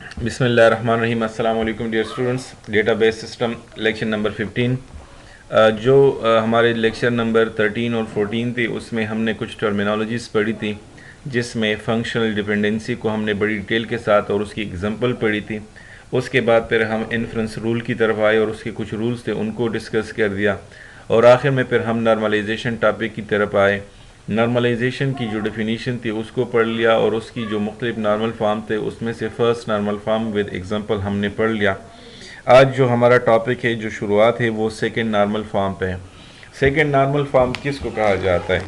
बिस्मिल्लाहिर्रहमानिर्रहीम। अस्सलाम वालेकुम dear students. Database system lecture number 15। जो हमारे लेक्चर नंबर 13 और 14 थे उसमें हमने कुछ टर्मिनोलॉजीज़ पढ़ी थी, जिसमें फंक्शनल डिपेंडेंसी को हमने बड़ी डिटेल के साथ और उसकी एग्जांपल पढ़ी थी। उसके बाद फिर हम इन्फ्रेंस रूल की तरफ आए और उसके कुछ रूल्स थे उनको डिस्कस कर दिया, और आखिर में फिर हम नॉर्मलाइजेशन टॉपिक की तरफ आए। नॉर्मलाइजेशन की जो डेफिनीशन थी उसको पढ़ लिया, और उसकी जो मुख्तलिफ नॉर्मल फार्म थे उसमें से first normal form with example हमने पढ़ लिया। आज जो हमारा टॉपिक है, जो शुरुआत है, वो सेकंड नॉर्मल फार्म पे है। सेकंड नॉर्मल फार्म किसको कहा जाता है?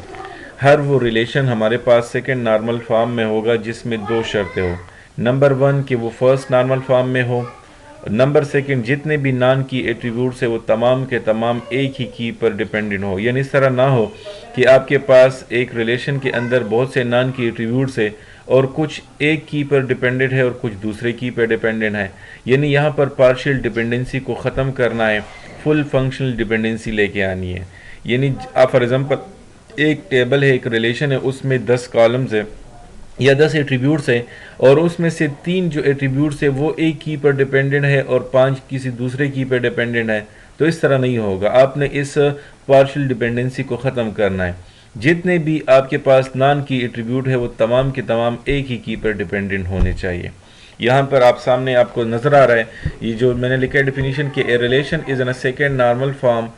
हर वो रिलेशन हमारे पास सेकंड नॉर्मल फार्म में होगा जिसमें दो शर्तें हो। नंबर वन कि वो फर्स्ट नॉर्मल फार्म में हो। नंबर सेकंड, जितने भी नान की एट्रीब्यूट्स है वो तमाम के तमाम एक ही की पर डिपेंडेंट हो। यानी इस तरह ना हो कि आपके पास एक रिलेशन के अंदर बहुत से नान की एट्रीब्यूट्स है और कुछ एक की पर डिपेंडेंट है और कुछ दूसरे की पर डिपेंडेंट है। यानी यहाँ पर पार्शियल डिपेंडेंसी को ख़त्म करना है, फुल फंक्शनल डिपेंडेंसी लेके आनी है। यानी आप फॉर एग्जांपल एक टेबल है, एक रिलेशन है, उसमें 10 कॉलम्स है या 10 एट्रीब्यूट्स है, और उसमें से 3 जो एट्रीब्यूट्स है वो एक की पर डिपेंडेंट है और 5 किसी दूसरे की पर डिपेंडेंट है। तो इस तरह नहीं होगा, आपने इस पार्शियल डिपेंडेंसी को ख़त्म करना है। जितने भी आपके पास नॉन की एट्रीब्यूट है वो तमाम के तमाम एक ही की पर डिपेंडेंट होने चाहिए। यहाँ पर आप सामने आपको नज़र आ रहा है, ये जो मैंने लिखा है डेफिनेशन कि a relation is in a second normal form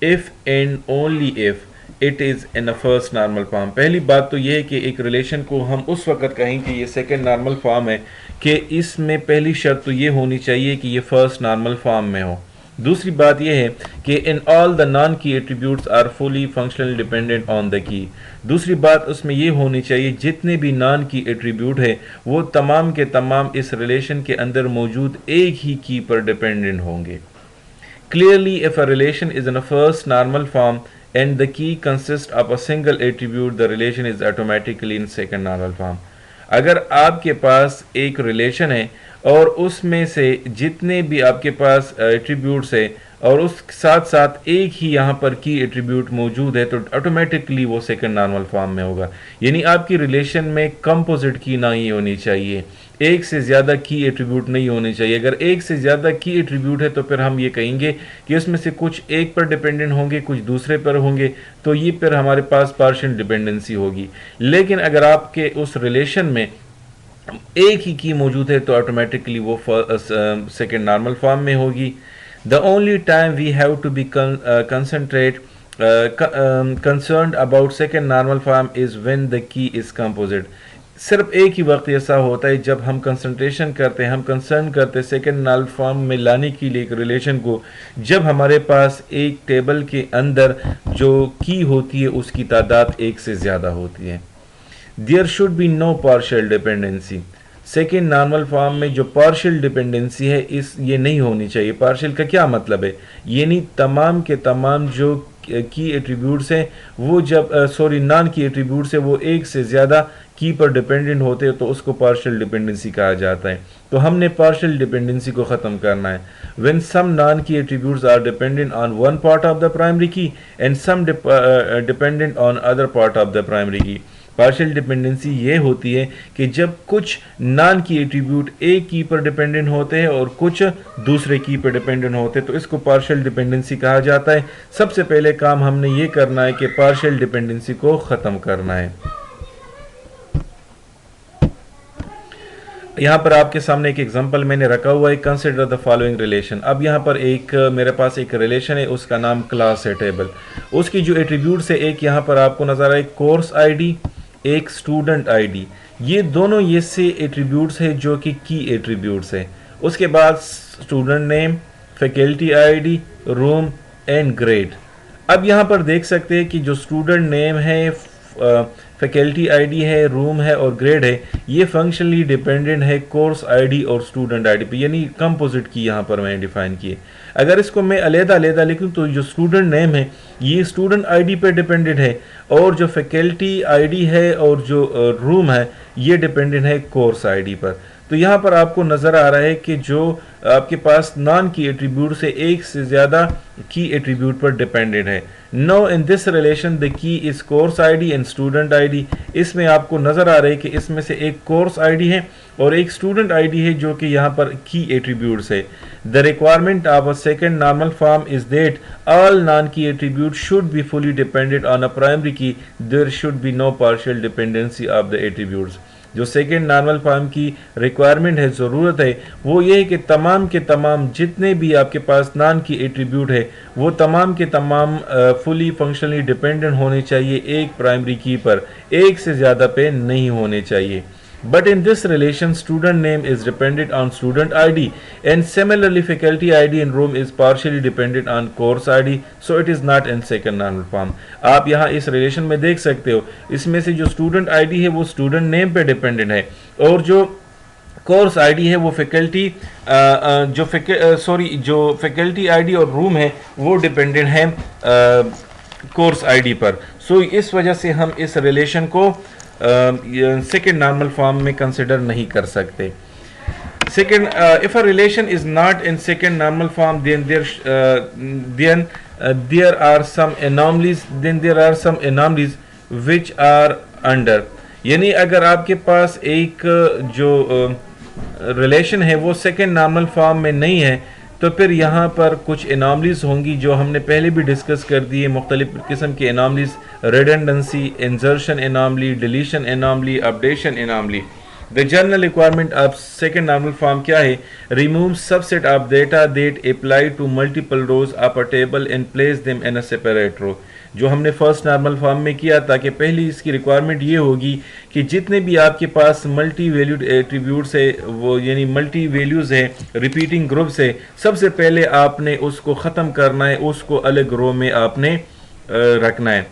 if and only if it is in a first normal form. पहली बात तो यह है कि एक रिलेशन को हम उस वक्त कहें कि ये सेकेंड नॉर्मल फॉर्म है कि इसमें पहली शर्त तो ये होनी चाहिए कि ये फर्स्ट नॉर्मल फॉर्म में हो। दूसरी बात यह है कि in all the non key attributes are fully functional dependent on the key. दूसरी बात उसमें यह होनी चाहिए जितने भी नॉन की एट्रीब्यूट है वो तमाम के तमाम इस रिलेशन के अंदर मौजूद एक ही की पर डिपेंडेंट होंगे। Clearly, if a relation is in a first normal form and the key consists of a single attribute, the relation is automatically in second normal form. अगर आपके पास एक रिलेशन है और उसमें से जितने भी आपके पास एट्रीब्यूट्स है और उस साथ साथ एक ही यहाँ पर की एट्रीब्यूट मौजूद है, तो ऑटोमेटिकली वो सेकंड नॉर्मल फॉर्म में होगा। यानी आपकी रिलेशन में कंपोजिट की ना ही होनी चाहिए, एक से ज़्यादा की एट्रीब्यूट नहीं होने चाहिए। अगर एक से ज़्यादा की एट्रीब्यूट है तो फिर हम ये कहेंगे कि उसमें से कुछ एक पर डिपेंडेंट होंगे, कुछ दूसरे पर होंगे, तो ये फिर हमारे पास पार्शियल डिपेंडेंसी होगी। लेकिन अगर आपके उस रिलेशन में एक ही की मौजूद है तो ऑटोमेटिकली वो सेकेंड नॉर्मल फॉर्म में होगी। The only time we have to be concentrate concerned about second normal form is when the key is composite. सिर्फ एक ही वक्त ऐसा होता है जब हम कंसंट्रेशन करते हैं, हम कंसर्न करते हैं सेकेंड नॉर्मल फॉर्म में लाने के लिए एक रिलेशन को, जब हमारे पास एक टेबल के अंदर जो की होती है उसकी तादाद एक से ज़्यादा होती है। There should be no partial dependency. Second normal form में जो पार्शियल डिपेंडेंसी है ये नहीं होनी चाहिए। पार्शियल का क्या मतलब है? यानी तमाम के तमाम जो की एट्रीब्यूट्स हैं वो जब नॉन की एट्रीब्यूट्स है वो एक से ज़्यादा की पर डिपेंडेंट होते हैं तो उसको पार्शियल डिपेंडेंसी कहा जाता है। तो हमने पार्शियल डिपेंडेंसी को ख़त्म करना है। When some non key attributes are dependent on one part of the primary key and some dependent on other part of the primary key. Partial dependency ये होती है कि जब कुछ नॉन की एट्रीब्यूट एक की पर डिपेंडेंट होते हैं और कुछ दूसरे की पर डिपेंडेंट होते हैं तो इसको पार्शियल डिपेंडेंसी कहा जाता है। सबसे पहले काम हमने ये करना है कि पार्शियल डिपेंडेंसी को ख़त्म करना है। यहाँ पर आपके सामने एक एग्जांपल मैंने रखा हुआ है, कंसिडर द फॉलोइंग रिलेशन। अब यहाँ पर एक मेरे पास एक रिलेशन है, उसका नाम क्लास है टेबल। उसकी जो एट्रीब्यूट्स है, एक यहाँ पर आपको नजर आ रहा है कोर्स आईडी, एक स्टूडेंट आईडी। ये दोनों ये से एट्रीब्यूट्स है जो कि की एट्रीब्यूट्स है। उसके बाद student name, faculty ID, room and grade. अब यहाँ पर देख सकते हैं कि जो स्टूडेंट नेम है, फैकल्टी आईडी है, रूम है और ग्रेड है, ये फंक्शनली डिपेंडेंट है कोर्स आईडी और स्टूडेंट आईडी पे, यानी कंपोजिट की यहाँ पर मैंने डिफाइन की है। अगर इसको मैं अलग-अलग लिखूँ तो जो स्टूडेंट नेम है ये स्टूडेंट आईडी पे डिपेंडेंट है, और जो फैकल्टी आईडी है और जो रूम है ये डिपेंडेंट है कोर्स आईडी पर। तो यहाँ पर आपको नज़र आ रहा है कि जो आपके पास नॉन की एट्रीब्यूट से एक से ज़्यादा की एट्रीब्यूट पर डिपेंडेंट है। No in this relation the key is course ID and student ID. इसमें आपको नज़र आ रहा है कि इसमें से एक कोर्स आईडी है और एक स्टूडेंट आईडी है जो कि यहाँ पर की एट्रीब्यूट्स है। The requirement of a second normal form is that all non key attribute should be fully dependent on a primary key, there should be no partial dependency of the attributes. जो second normal form की requirement है, ज़रूरत है, वो ये है कि तमाम के तमाम जितने भी आपके पास नॉन की एट्रीब्यूट है वो तमाम के तमाम फुली फंक्शनली डिपेंडेंट होने चाहिए एक प्राइमरी की पर, एक से ज़्यादा पे नहीं होने चाहिए। But in this relation, student name is dependent on student ID, and similarly, faculty ID in room is partially dependent on course ID, so it is not in second normal form. आप यहाँ इस relation में देख सकते हो, इसमें से जो स्टूडेंट आईडी है वो स्टूडेंट नेम पे डिपेंडेंट है और जो कोर्स आईडी है वो फैकल्टी जो फैकल्टी आईडी और रूम है वो डिपेंडेंट है कोर्स आईडी पर। सो इस वजह से हम इस रिलेशन को सेकेंड नॉर्मल फॉर्म में कंसिडर नहीं कर सकते। Second, if a relation is not in second normal form then there are some anomalies which are under। यानी अगर आपके पास एक जो रिलेशन है वो सेकेंड नॉर्मल फॉर्म में नहीं है तो फिर यहाँ पर कुछ एनॉमलीज होंगी जो हमने पहले भी डिस्कस कर दी है। मुख्तलिफ किस्म की anomalies, redundancy, insertion anomaly, deletion anomaly, updation anomaly. The general requirement of second normal form क्या है? Remove subset of data that apply to multiple rows of a table and place them in a separate row. जो हमने first normal form में किया था कि पहली इसकी रिक्वायरमेंट ये होगी कि जितने भी आपके पास मल्टी वैल्यूड एट्रीब्यूट्स है वो यानी मल्टी वैल्यूज़ है, रिपीटिंग ग्रुप्स है, सबसे पहले आपने उसको ख़त्म करना है, उसको अलग रो में आपने रखना है।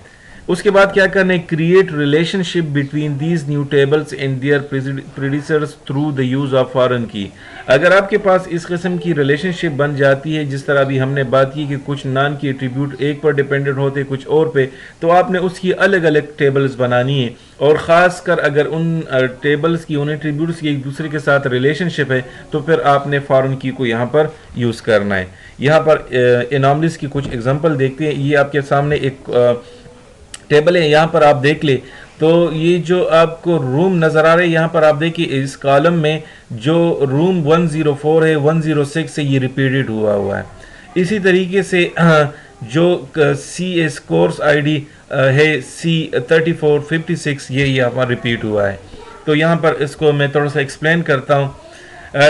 उसके बाद क्या करना है? Create relationship between these new tables and their predecessors through the use of foreign key. अगर आपके पास इस किस्म की रिलेशनशिप बन जाती है, जिस तरह अभी हमने बात की कि कुछ नॉन की एट्रीब्यूट एक पर डिपेंडेंट होते कुछ और पे, तो आपने उसकी अलग अलग टेबल्स बनानी है और ख़ास कर अगर उन टेबल्स की, उन एट्रीब्यूट्स की एक दूसरे के साथ रिलेशनशिप है तो फिर आपने फॉरेन की को यहाँ पर यूज़ करना है। यहाँ पर एनॉमलीज की कुछ एग्जाम्पल देखते हैं। ये आपके सामने एक टेबल है, यहाँ पर आप देख ले तो ये जो आपको रूम नज़र आ रहा है, यहाँ पर आप देखिए इस कॉलम में जो रूम 104 है 106 से ये रिपीटेड हुआ है। इसी तरीके से जो सी एस कोर्स आईडी है C3456 ये यहाँ पर रिपीट हुआ है। तो यहाँ पर इसको मैं थोड़ा सा एक्सप्लेन करता हूँ।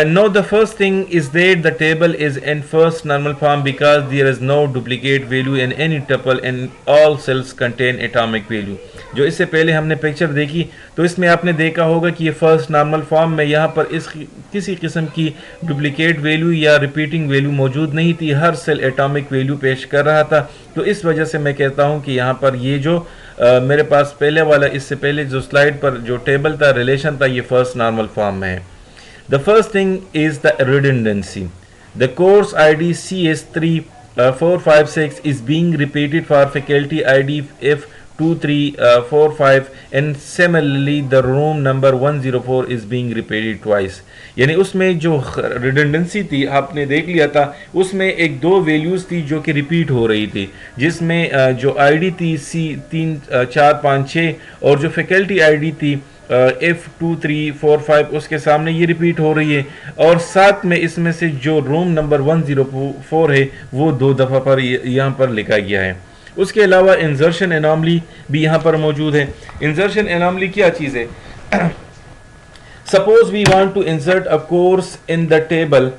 Now the first thing is that the table is in first normal form because there is no duplicate value in any tuple and all cells contain atomic value। जो इससे पहले हमने पिक्चर देखी तो इसमें आपने देखा होगा कि ये फर्स्ट नॉर्मल फॉर्म में यहाँ पर इस किसी किस्म की डुप्लीकेट वैल्यू या रिपीटिंग वैल्यू मौजूद नहीं थी, हर सेल एटॉमिक वैल्यू पेश कर रहा था। तो इस वजह से मैं कहता हूँ कि यहाँ पर ये जो मेरे पास पहले वाला, इससे पहले जो स्लाइड पर जो टेबल था, रिलेशन था, ये फर्स्ट नॉर्मल फॉर्म में है। The first thing is the redundancy. The course ID CS3456 is being repeated for faculty ID F2345 and similarly the room number 104 is being repeated twice। यानी उसमें जो redundancy थी आपने देख लिया था, उसमें एक दो वैल्यूज़ थी जो कि रिपीट हो रही थी, जिसमें जो ID थी C3456 और जो फैकल्टी ID थी F2345 उसके सामने ये रिपीट हो रही है और साथ में इसमें से जो रूम नंबर 104 है वो दो दफ़ा पर यहाँ पर लिखा गया है। उसके अलावा इंसर्शन एनॉमली भी यहाँ पर मौजूद है। इंसर्शन एनॉमली क्या चीज़ है? Suppose we want to insert a course in the table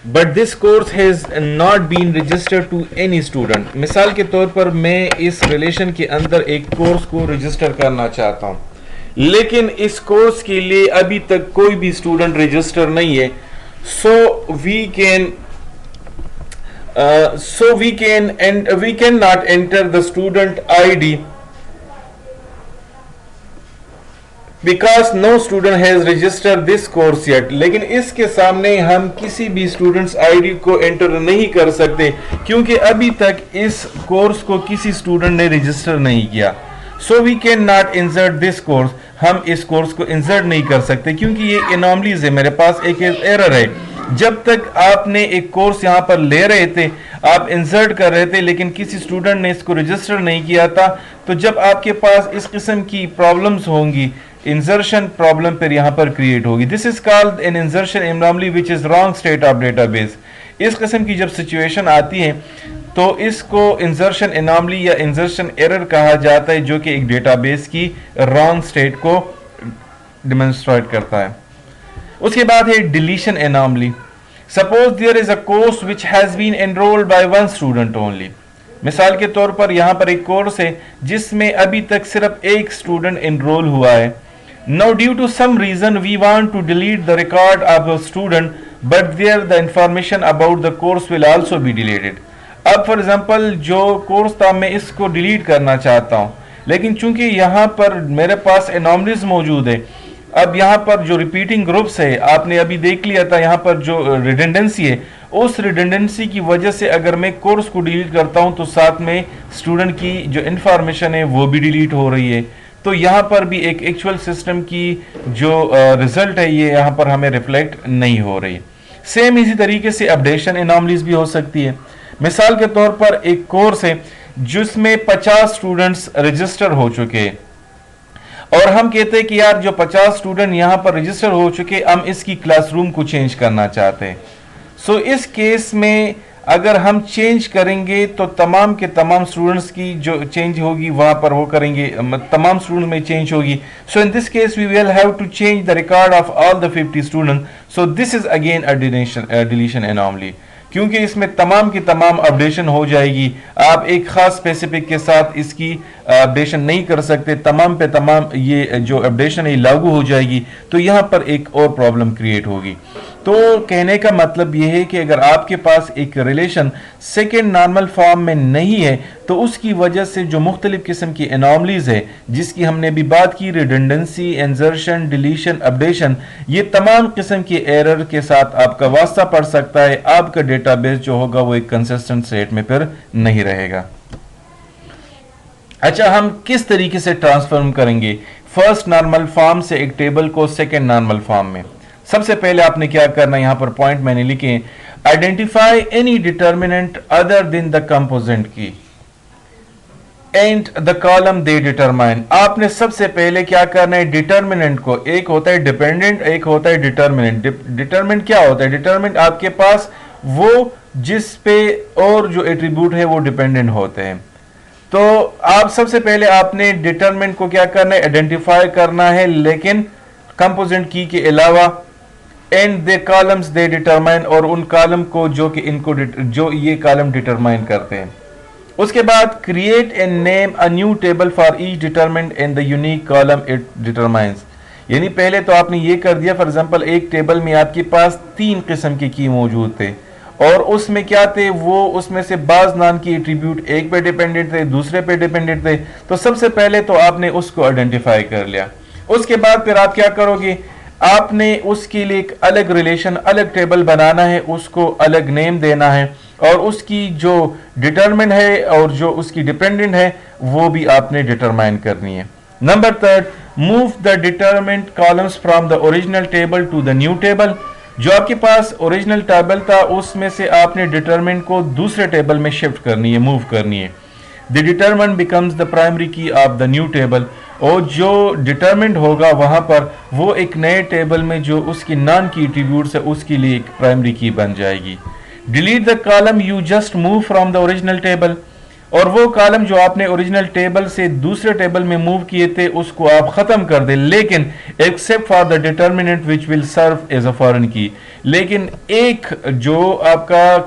but this course has not been registered to any student. मिसाल के तौर पर मैं इस रिलेशन के अंदर एक कोर्स को रजिस्टर करना चाहता हूँ, लेकिन इस कोर्स के लिए अभी तक कोई भी स्टूडेंट रजिस्टर नहीं है। So we can not enter the student ID because no student has registered this course yet. लेकिन इसके सामने हम किसी भी स्टूडेंट्स आईडी को एंटर नहीं कर सकते क्योंकि अभी तक इस कोर्स को किसी स्टूडेंट ने रजिस्टर नहीं किया। So we can not insert this course, हम इस कोर्स को इंसर्ट नहीं कर सकते क्योंकि ये एनॉमलीज है, मेरे पास एक एरर है। जब तक आपने एक कोर्स यहाँ पर ले रहे थे, आप इंसर्ट कर रहे थे, लेकिन किसी स्टूडेंट ने इसको रजिस्टर नहीं किया था, तो जब आपके पास इस किस्म की प्रॉब्लम्स होंगी, इंसर्शन प्रॉब्लम फिर यहाँ पर क्रिएट होगी। This is called an insertion anomaly which is wrong state of database. इस किस्म की जब सिचुएशन आती है तो इसको इंसर्शन एनॉमली या इंसर्शन एरर कहा जाता है, जो कि एक डेटाबेस की रॉन्ग स्टेट को डेमोन्स्ट्रेट करता है। उसके बाद है deletion anomaly. Suppose there is a course which has been enrolled by one student only. मिसाल के तौर पर यहां पर एक कोर्स है जिसमें अभी तक सिर्फ एक स्टूडेंट एनरोल हुआ है। Now due to some reason we want to delete the record of a student, but there the information about the course will also be deleted. अब फॉर एग्जांपल जो कोर्स था मैं इसको डिलीट करना चाहता हूं, लेकिन चूंकि यहां पर मेरे पास एनॉमलीज मौजूद है, अब यहाँ पर जो रिपीटिंग ग्रुप्स है, आपने अभी देख लिया था, यहाँ पर जो रिडेंडेंसी है, उस रिडेंडेंसी की वजह से अगर मैं कोर्स को डिलीट करता हूँ तो साथ में स्टूडेंट की जो इंफॉर्मेशन है वो भी डिलीट हो रही है। तो यहाँ पर भी एक एक्चुअल सिस्टम की जो रिजल्ट है ये यहाँ पर हमें रिफ्लेक्ट नहीं हो रही। सेम इसी तरीके से अपडेशन एनॉमलीज भी हो सकती है। मिसाल के तौर पर एक कोर्स है जिसमें 50 स्टूडेंट्स रजिस्टर हो चुके हैं और हम कहते हैं कि यार जो 50 स्टूडेंट यहां पर रजिस्टर हो चुके, हम इसकी क्लासरूम को चेंज करना चाहते हैं। सो इस केस में अगर हम चेंज करेंगे तो तमाम के तमाम स्टूडेंट्स की जो चेंज होगी वहां पर वो करेंगे, तमाम स्टूडेंट्स में चेंज होगी। So in this case we will have to change the record of all the 50 student. So this is again a deletion anomaly, क्योंकि इसमें तमाम की तमाम अपडेशन हो जाएगी। आप एक खास स्पेसिफिक के साथ इसकी अपडेशन नहीं कर सकते, तमाम पे तमाम ये जो अपडेशन है लागू हो जाएगी, तो यहां पर एक और प्रॉब्लम क्रिएट होगी। तो कहने का मतलब यह है कि अगर आपके पास एक रिलेशन सेकेंड नॉर्मल फॉर्म में नहीं है तो उसकी वजह से जो मुख्तलिफ किस्म की एनॉमलीज है जिसकी हमने भी बात की, रिडंडेंसी, इंसर्शन, डिलीशन, अपडेशन, ये तमाम किस्म की एरर के साथ आपका वास्ता पड़ सकता है। आपका डेटाबेस जो होगा वो एक कंसिस्टेंट स्टेट में फिर नहीं रहेगा। अच्छा, हम किस तरीके से ट्रांसफॉर्म करेंगे फर्स्ट नॉर्मल फॉर्म से एक टेबल को सेकेंड नॉर्मल फॉर्म में? सबसे पहले आपने क्या करना है, यहां पर पॉइंट मैंने लिखे, identify any determinant other than the component key and the column they determine. आपने सबसे पहले क्या करना है, डिटर्मिनेंट को, एक होता है डिपेंडेंट, एक होता है डिटर्मिनेंट। डिटर्मिनेंट क्या होता है? डिटर्मिनेंट आपके पास वो जिस पे और जो एट्रीब्यूट है वो डिपेंडेंट होते हैं। तो आप सबसे पहले आपने डिटर्मिनेंट को क्या करना है, आइडेंटिफाई करना है, लेकिन कंपोजेंट की के अलावा, and they columns they determine, और उन कॉलम को जो कि इनको जो ये कॉलम डिटरमाइन करते हैं। उसके बाद create and name a new table for each determinant and the unique column it determines. यानी पहले तो आपने ये कर दिया, फॉर एग्जांपल एक टेबल में आपके पास 3 किस्म के की मौजूद थे और उसमें क्या थे, वो उसमें से बाज नाम की एट्रीब्यूट एक पे डिपेंडेंट थे, दूसरे पे डिपेंडेंट थे। तो सबसे पहले तो आपने उसको आइडेंटिफाई कर लिया। उसके बाद फिर आप क्या करोगे, आपने उसके लिए एक अलग रिलेशन, अलग टेबल बनाना है, उसको अलग नेम देना है, और उसकी जो डिटरमिनेंट है और जो उसकी डिपेंडेंट है वो भी आपने डिटरमाइन करनी है। Number 3, move the determinant columns from the original table to the new table. जो आपके पास ओरिजिनल टेबल था उसमें से आपने डिटरमिनेंट को दूसरे टेबल में शिफ्ट करनी है, मूव करनी है। The determinant becomes the primary की ऑफ द न्यू टेबल, और जो डिटरमिनेंट होगा वहां पर वो एक नए टेबल में जो उसकी नॉन की एट्रीब्यूट्स है उसके लिए एक प्राइमरी की बन जाएगी। Delete the column you just move from the original table, और वो कॉलम जो आपने ओरिजिनल टेबल से दूसरे टेबल में मूव किए थे उसको आप खत्म कर दें, लेकिन except for the determinant which will serve as a foreign key. लेकिन एक जो आपका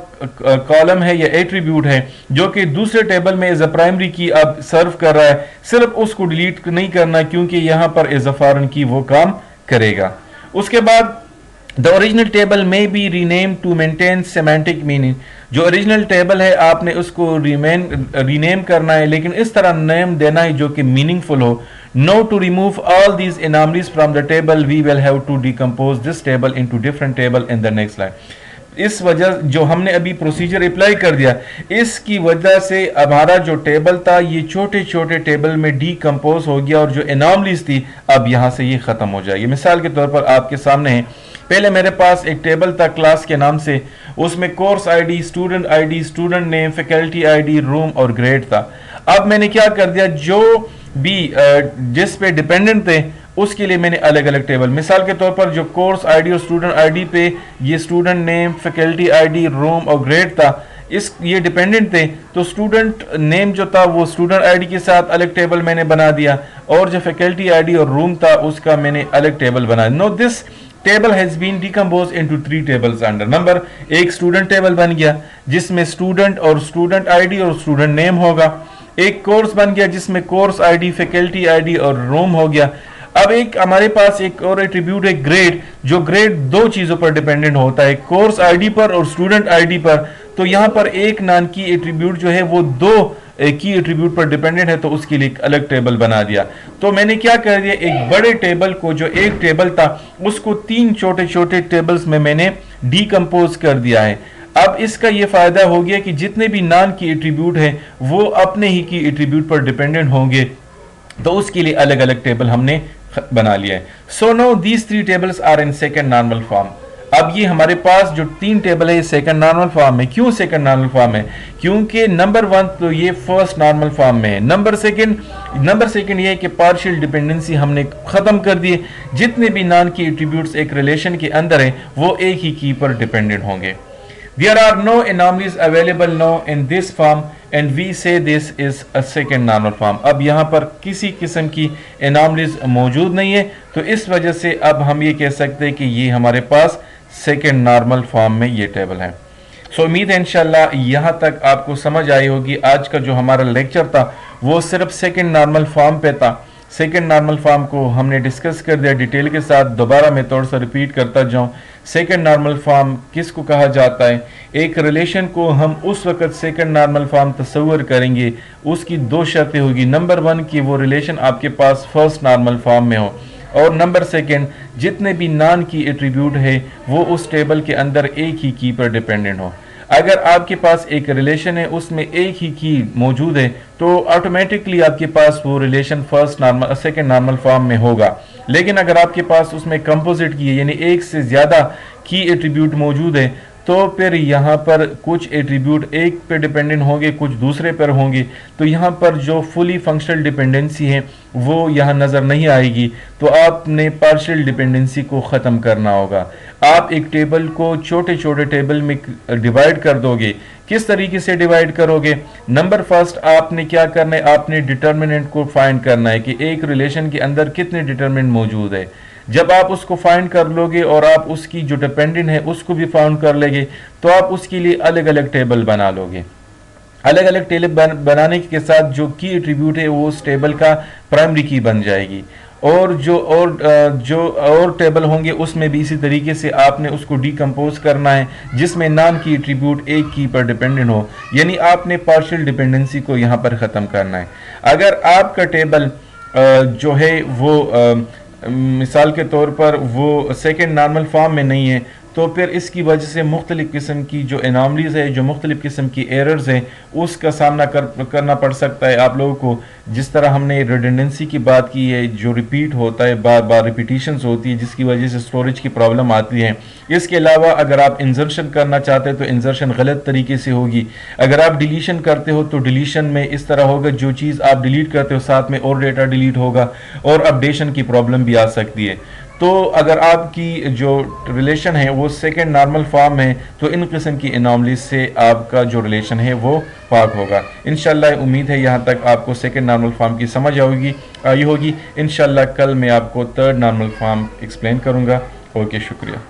कॉलम है या एट्रीब्यूट है जो कि दूसरे टेबल में एज अ प्राइमरी की अब सर्व कर रहा है, सिर्फ उसको डिलीट नहीं करना क्योंकि यहां पर एज अ फॉरेन की वो काम करेगा। उसके बाद द ओरिजिनल टेबल में be rename to maintain semantic meaning. जो ओरिजिनल टेबल है आपने उसको रीनेम करना है, लेकिन इस तरह नेम देना है जो कि मीनिंगफुल हो। No to remove all these anomalies from the table we will have to decompose this table into different table in the next line. इस वजह जो हमने अभी प्रोसीजर अप्लाई कर दिया, इसकी वजह से हमारा जो टेबल था ये छोटे छोटे टेबल में डीकम्पोज हो गया और जो एनॉमलीज थी अब यहां से ये खत्म हो जाएगी। मिसाल के तौर पर आपके सामने है, पहले मेरे पास एक टेबल था क्लास के नाम से, उसमें course ID, student name, faculty ID, room और ग्रेड था। अब मैंने क्या कर दिया, जो भी जिस पे डिपेंडेंट थे उसके लिए मैंने अलग अलग टेबल, मिसाल के तौर पर जो कोर्स आईडी और स्टूडेंट आईडी पे ये student name, faculty ID, room और ग्रेड था, इस ये डिपेंडेंट थे, तो स्टूडेंट नेम जो था वो स्टूडेंट आईडी के साथ अलग टेबल मैंने बना दिया और जो फैकल्टी आईडी और रूम था उसका मैंने अलग टेबल बना दिया। No this table has been decompose into 3 tables under number. एक स्टूडेंट टेबल बन गया जिसमें स्टूडेंट और स्टूडेंट आईडी और स्टूडेंट नेम होगा। एक कोर्स बन गया जिसमें कोर्स आईडी, फैकल्टी आईडी और रूम हो गया। अब एक हमारे पास एक और एट्रीब्यूट है ग्रेड, जो ग्रेड दो चीजों पर डिपेंडेंट होता है, कोर्स आईडी पर और स्टूडेंट आईडी पर। तो यहां पर एक नॉन की एट्रीब्यूट जो है वो दो की एट्रीब्यूट पर डिपेंडेंट है, तो उसके लिए एक अलग टेबल बना दिया। तो मैंने क्या कर दिया, एक बड़े टेबल को, जो एक टेबल था उसको 3 छोटे छोटे टेबल्स में मैंने डीकम्पोज कर दिया है। अब इसका यह फायदा हो गया कि जितने भी नॉन की एट्रीब्यूट है वो अपने ही की एट्रीब्यूट पर डिपेंडेंट होंगे, तो उसके लिए अलग अलग टेबल हमने बना लिया है। So no these 3 tables are in second normal form. अब ये हमारे पास जो 3 टेबल है ये सेकंड नॉर्मल फॉर्म में। क्यों सेकंड नॉर्मल फॉर्म है? क्योंकि नंबर 1 तो ये फर्स्ट नॉर्मल फॉर्म में है। नंबर सेकंड ये है कि पार्शियल डिपेंडेंसी हमने खत्म कर दी। जितने भी नॉन की एट्रीब्यूट्स एक रिलेशन के अंदर है वो एक ही की पर डिपेंडेंट होंगे। There are no anomalies available now in this form and we say this is a second normal form. अब यहाँ पर किसी किस्म की anomalies मौजूद नहीं है, तो इस वजह से अब हम ये कह सकते हैं कि ये हमारे पास सेकेंड नॉर्मल फॉर्म में ये टेबल है। सो उम्मीद है इंशाल्लाह यहाँ तक आपको समझ आई होगी। आज का जो हमारा लेक्चर था वो सिर्फ सेकेंड नॉर्मल फॉर्म पे था। सेकेंड नॉर्मल फॉर्म को हमने डिस्कस कर दिया डिटेल के साथ। दोबारा मैं थोड़ा सा रिपीट करता जाऊं, सेकेंड नॉर्मल फॉर्म किसको कहा जाता है? एक रिलेशन को हम उस वक्त सेकेंड नॉर्मल फॉर्म तस्वर करेंगे, उसकी 2 शर्तें होगी। नंबर 1 कि वो रिलेशन आपके पास फर्स्ट नॉर्मल फॉर्म में हो, और नंबर 2 जितने भी नॉन की एट्रीब्यूट है वो उस टेबल के अंदर एक ही की पर डिपेंडेंट हो। अगर आपके पास एक रिलेशन है उसमें एक ही की मौजूद है तो ऑटोमेटिकली आपके पास वो रिलेशन सेकेंड नॉर्मल फॉर्म में होगा। लेकिन अगर आपके पास उसमें कंपोजिट की है, यानी एक से ज्यादा की एट्रीब्यूट मौजूद है, तो फिर यहाँ पर कुछ एट्रीब्यूट एक पे डिपेंडेंट होंगे, कुछ दूसरे पर होंगे, तो यहाँ पर जो फुली फंक्शनल डिपेंडेंसी है वो यहाँ नज़र नहीं आएगी। तो आपने पार्शियल डिपेंडेंसी को ख़त्म करना होगा। आप एक टेबल को छोटे छोटे टेबल में डिवाइड कर दोगे। किस तरीके से डिवाइड करोगे? नंबर फर्स्ट आपने क्या करना है, आपने डिटर्मिनेंट को फाइंड करना है कि एक रिलेशन के अंदर कितने डिटर्मिनेंट मौजूद है। जब आप उसको फाइंड कर लोगे और आप उसकी जो डिपेंडेंट है उसको भी फाइंड कर लेंगे, तो आप उसके लिए अलग अलग टेबल बना लोगे। अलग अलग टेबल बनाने के साथ जो की एट्रीब्यूट है वो उस टेबल का प्राइमरी की बन जाएगी, और जो टेबल होंगे उसमें भी इसी तरीके से आपने उसको डीकम्पोज करना है, जिसमें नॉन की एट्रीब्यूट एक की पर डिपेंडेंट हो, यानी आपने पार्शियल डिपेंडेंसी को यहाँ पर ख़त्म करना है। अगर आपका टेबल जो है वो मिसाल के तौर पर वो सेकेंड नॉर्मल फॉर्म में नहीं है, तो फिर इसकी वजह से मुख्तलिफ़ किस्म की जो एनॉमलीज़ है, जो मुख्तलिफ़ किस्म की एरर्स हैं, उसका सामना करना पड़ सकता है आप लोगों को। जिस तरह हमने रिडंडेंसी की बात की है, जो रिपीट होता है, बार बार रिपीटिशंस होती है, जिसकी वजह से स्टोरेज की प्रॉब्लम आती है। इसके अलावा अगर आप इंजर्शन करना चाहते हैं तो इंजर्शन गलत तरीके से होगी। अगर आप डिलीशन करते हो तो डिलीशन में इस तरह होगा, जो चीज़ आप डिलीट करते हो साथ में और डेटा डिलीट होगा, और अपडेशन की प्रॉब्लम भी आ सकती है। तो अगर आपकी जो रिलेशन है वो सेकेंड नॉर्मल फॉर्म है, तो इन किस्म की एनॉमलीज से आपका जो रिलेशन है वो पाक होगा। इंशाल्लाह उम्मीद है यहाँ तक आपको सेकेंड नॉर्मल फॉर्म की समझ आई होगी। इंशाल्लाह कल मैं आपको थर्ड नॉर्मल फॉर्म एक्सप्लेन करूँगा। ओके, शुक्रिया।